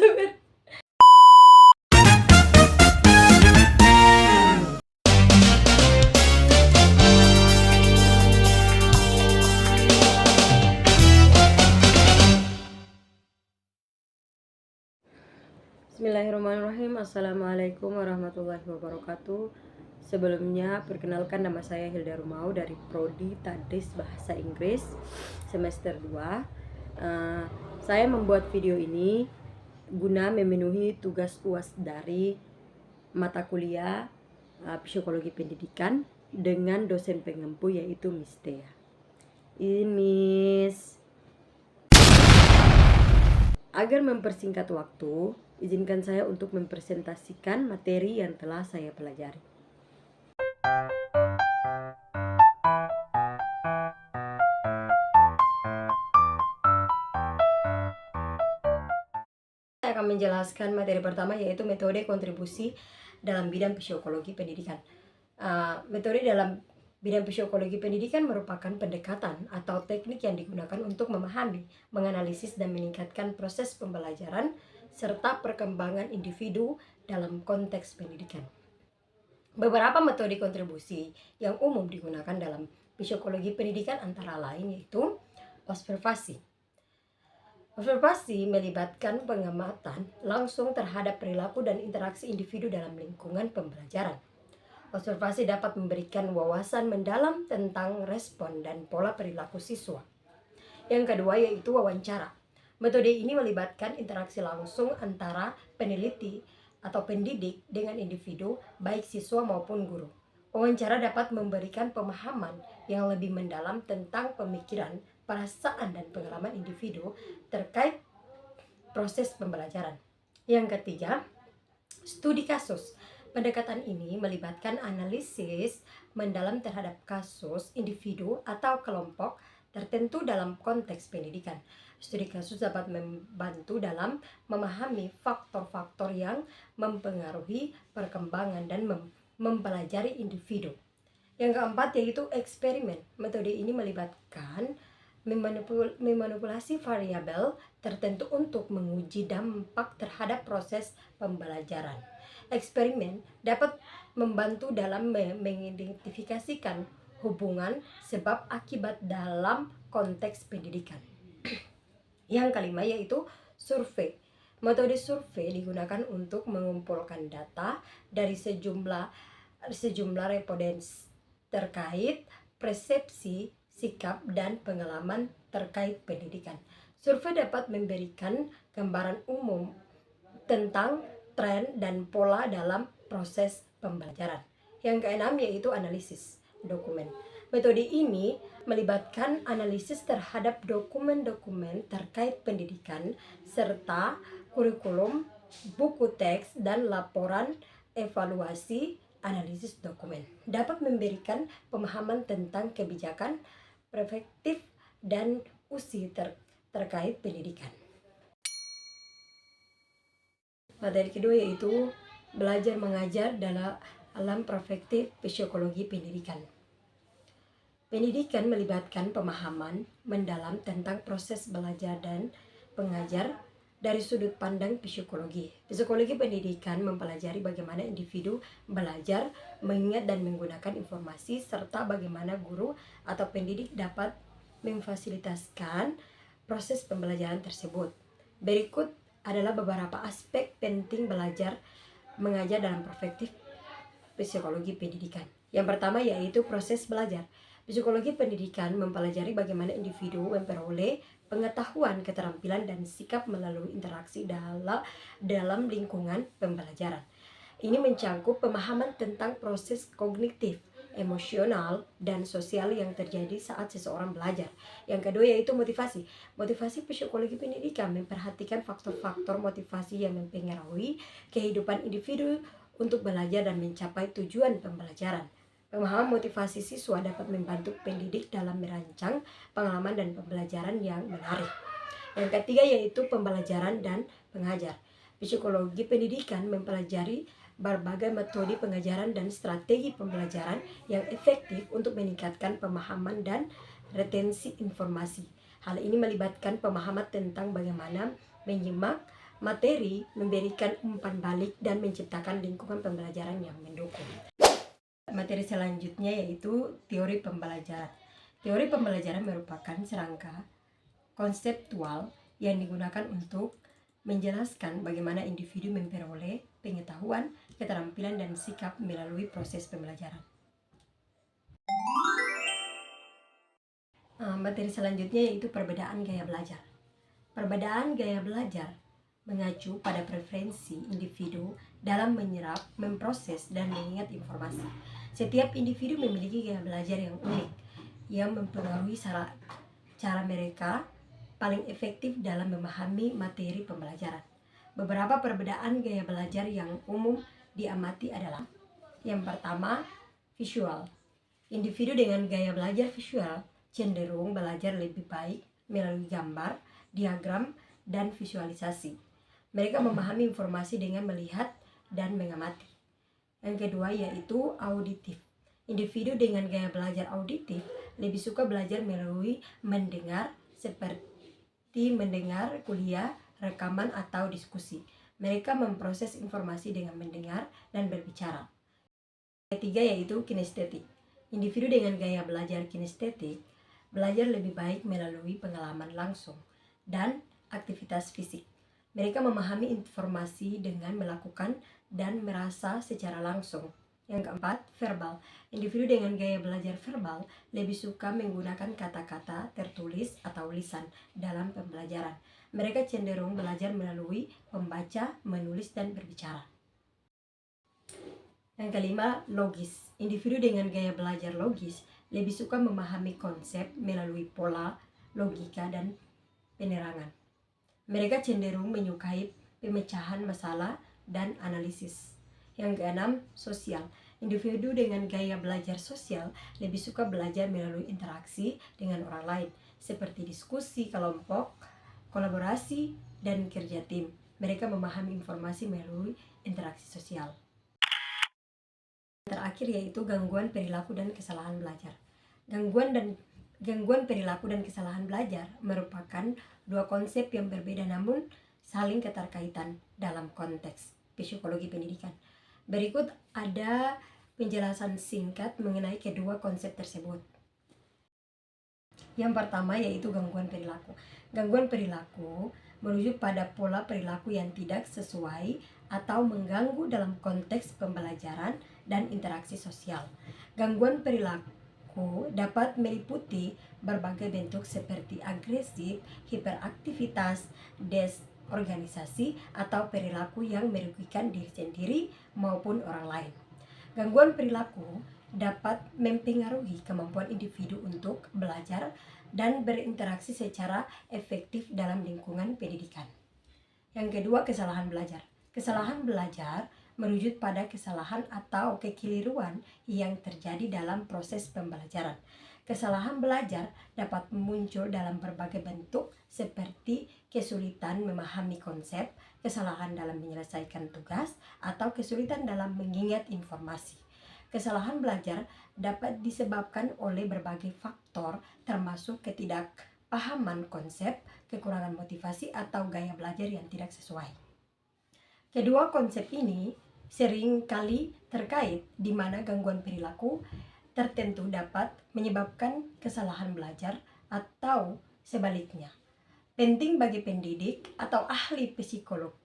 Bismillahirrahmanirrahim. Assalamualaikum warahmatullahi wabarakatuh. Sebelumnya perkenalkan, nama saya Hilda Rumau dari Prodi Tadris Bahasa Inggris semester 2. Saya membuat video ini guna memenuhi tugas UAS dari mata kuliah Psikologi Pendidikan dengan dosen pengempu yaitu Miss Tea. Ini Miss. Agar mempersingkat waktu, izinkan saya untuk mempresentasikan materi yang telah saya pelajari. Saya akan menjelaskan materi pertama, yaitu metode kontribusi dalam bidang psikologi pendidikan. Metode dalam bidang psikologi pendidikan merupakan pendekatan atau teknik yang digunakan untuk memahami, menganalisis, dan meningkatkan proses pembelajaran serta perkembangan individu dalam konteks pendidikan. Beberapa metode kontribusi yang umum digunakan dalam psikologi pendidikan antara lain yaitu observasi. Observasi melibatkan pengamatan langsung terhadap perilaku dan interaksi individu dalam lingkungan pembelajaran. Observasi dapat memberikan wawasan mendalam tentang respon dan pola perilaku siswa. Yang kedua yaitu wawancara. Metode ini melibatkan interaksi langsung antara peneliti atau pendidik dengan individu, baik siswa maupun guru. Wawancara dapat memberikan pemahaman yang lebih mendalam tentang pemikiran, perasaan, dan pengalaman individu terkait proses pembelajaran. Yang ketiga, studi kasus. Pendekatan ini melibatkan analisis mendalam terhadap kasus, individu, atau kelompok tertentu dalam konteks pendidikan. Studi kasus dapat membantu dalam memahami faktor-faktor yang mempengaruhi perkembangan dan mempelajari individu. Yang keempat yaitu eksperimen. Metode ini melibatkan memanipulasi variabel tertentu untuk menguji dampak terhadap proses pembelajaran. Eksperimen dapat membantu dalam mengidentifikasikan hubungan sebab akibat dalam konteks pendidikan. Yang kelima yaitu survei. Metode survei digunakan untuk mengumpulkan data dari sejumlah respondens terkait persepsi, sikap, dan pengalaman terkait pendidikan. Survei dapat memberikan gambaran umum tentang tren dan pola dalam proses pembelajaran. Yang keenam yaitu analisis dokumen. Metode ini melibatkan analisis terhadap dokumen-dokumen terkait pendidikan serta kurikulum, buku teks, dan laporan evaluasi. Analisis dokumen dapat memberikan pemahaman tentang kebijakan, perspektif, dan usia terkait pendidikan. Materi kedua yaitu belajar mengajar dalam perspektif psikologi pendidikan. Pendidikan melibatkan pemahaman mendalam tentang proses belajar dan pengajar dari sudut pandang psikologi. Psikologi pendidikan mempelajari bagaimana individu belajar, mengingat, dan menggunakan informasi, serta bagaimana guru atau pendidik dapat memfasilitasikan proses pembelajaran tersebut. Berikut adalah beberapa aspek penting belajar mengajar dalam perspektif psikologi pendidikan. Yang pertama yaitu proses belajar. Psikologi pendidikan mempelajari bagaimana individu memperoleh pengetahuan, keterampilan, dan sikap melalui interaksi dalam lingkungan pembelajaran. Ini mencakup pemahaman tentang proses kognitif, emosional, dan sosial yang terjadi saat seseorang belajar. Yang kedua yaitu motivasi. Motivasi psikologi pendidikan memperhatikan faktor-faktor motivasi yang mempengaruhi kehidupan individu untuk belajar dan mencapai tujuan pembelajaran. Pemahaman motivasi siswa dapat membantu pendidik dalam merancang pengalaman dan pembelajaran yang menarik. Yang ketiga yaitu pembelajaran dan pengajar. Psikologi pendidikan mempelajari berbagai metode pengajaran dan strategi pembelajaran yang efektif untuk meningkatkan pemahaman dan retensi informasi. Hal ini melibatkan pemahaman tentang bagaimana menyimak, Materi memberikan umpan balik dan menciptakan lingkungan pembelajaran yang mendukung. Materi selanjutnya yaitu teori pembelajaran. Teori pembelajaran merupakan serangka konseptual yang digunakan untuk menjelaskan bagaimana individu memperoleh pengetahuan, keterampilan, dan sikap melalui proses pembelajaran. Materi selanjutnya yaitu perbedaan gaya belajar. Perbedaan gaya belajar mengacu pada preferensi individu dalam menyerap, memproses, dan mengingat informasi. Setiap individu memiliki gaya belajar yang unik yang mempengaruhi cara mereka paling efektif dalam memahami materi pembelajaran. Beberapa perbedaan gaya belajar yang umum diamati adalah: yang pertama, visual. Individu dengan gaya belajar visual cenderung belajar lebih baik melalui gambar, diagram, dan visualisasi. Mereka memahami informasi dengan melihat dan mengamati. Yang kedua yaitu auditif. Individu dengan gaya belajar auditif lebih suka belajar melalui mendengar, seperti mendengar kuliah, rekaman, atau diskusi. Mereka memproses informasi dengan mendengar dan berbicara. Yang ketiga yaitu kinestetik. Individu dengan gaya belajar kinestetik belajar lebih baik melalui pengalaman langsung dan aktivitas fisik. Mereka memahami informasi dengan melakukan dan merasa secara langsung. Yang keempat, verbal. Individu dengan gaya belajar verbal lebih suka menggunakan kata-kata tertulis atau lisan dalam pembelajaran. Mereka cenderung belajar melalui membaca, menulis, dan berbicara. Yang kelima, logis. Individu dengan gaya belajar logis lebih suka memahami konsep melalui pola, logika, dan penerangan. Mereka cenderung menyukai pemecahan masalah dan analisis. Yang keenam, sosial. Individu dengan gaya belajar sosial lebih suka belajar melalui interaksi dengan orang lain, seperti diskusi kelompok, kolaborasi, dan kerja tim. Mereka memahami informasi melalui interaksi sosial. Terakhir yaitu gangguan perilaku dan kesalahan belajar. Gangguan perilaku dan kesalahan belajar merupakan dua konsep yang berbeda namun saling keterkaitan dalam konteks psikologi pendidikan. Berikut ada penjelasan singkat mengenai kedua konsep tersebut. Yang pertama yaitu gangguan perilaku. Gangguan perilaku merujuk pada pola perilaku yang tidak sesuai atau mengganggu dalam konteks pembelajaran dan interaksi sosial. Gangguan perilaku dapat meliputi berbagai bentuk seperti agresif, hiperaktivitas, desorganisasi, atau perilaku yang merugikan diri sendiri maupun orang lain. Gangguan perilaku dapat mempengaruhi kemampuan individu untuk belajar dan berinteraksi secara efektif dalam lingkungan pendidikan. Yang kedua, kesalahan belajar. Kesalahan belajar merujuk pada kesalahan atau kekeliruan yang terjadi dalam proses pembelajaran. Kesalahan belajar dapat muncul dalam berbagai bentuk seperti kesulitan memahami konsep, kesalahan dalam menyelesaikan tugas, atau kesulitan dalam mengingat informasi. Kesalahan belajar dapat disebabkan oleh berbagai faktor termasuk ketidakpahaman konsep, kekurangan motivasi, atau gaya belajar yang tidak sesuai. Kedua konsep ini sering kali terkait di mana gangguan perilaku tertentu dapat menyebabkan kesalahan belajar atau sebaliknya. Penting bagi pendidik atau ahli psikolog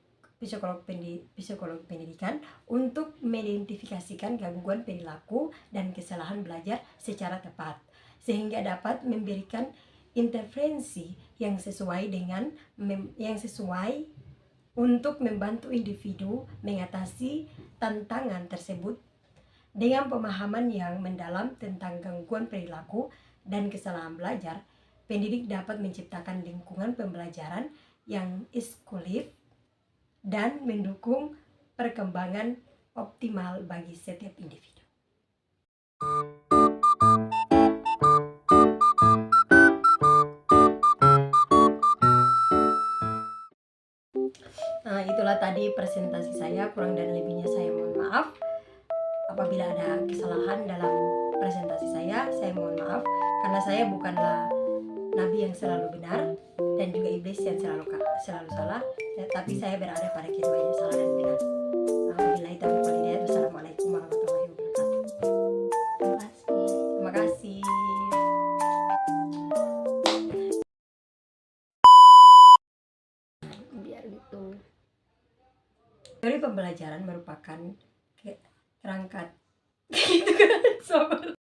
pendidikan untuk mengidentifikasikan gangguan perilaku dan kesalahan belajar secara tepat sehingga dapat memberikan intervensi yang sesuai untuk membantu individu mengatasi tantangan tersebut. Dengan pemahaman yang mendalam tentang gangguan perilaku dan kesalahan belajar, pendidik dapat menciptakan lingkungan pembelajaran yang inklusif dan mendukung perkembangan optimal bagi setiap individu. Nah, itulah tadi presentasi saya, kurang dan lebihnya saya mohon maaf. Apabila ada kesalahan dalam presentasi saya mohon maaf karena saya bukanlah nabi yang selalu benar. dan juga iblis yang selalu salah, tapi saya berada pada keduanya, salah dan benar. Wabillahi taufiq wal hidayah. Wassalamualaikum warahmatullahi wabarakatuh. Terima kasih. Biar gitu. Teori pembelajaran merupakan kerangka gitu kan, sabar.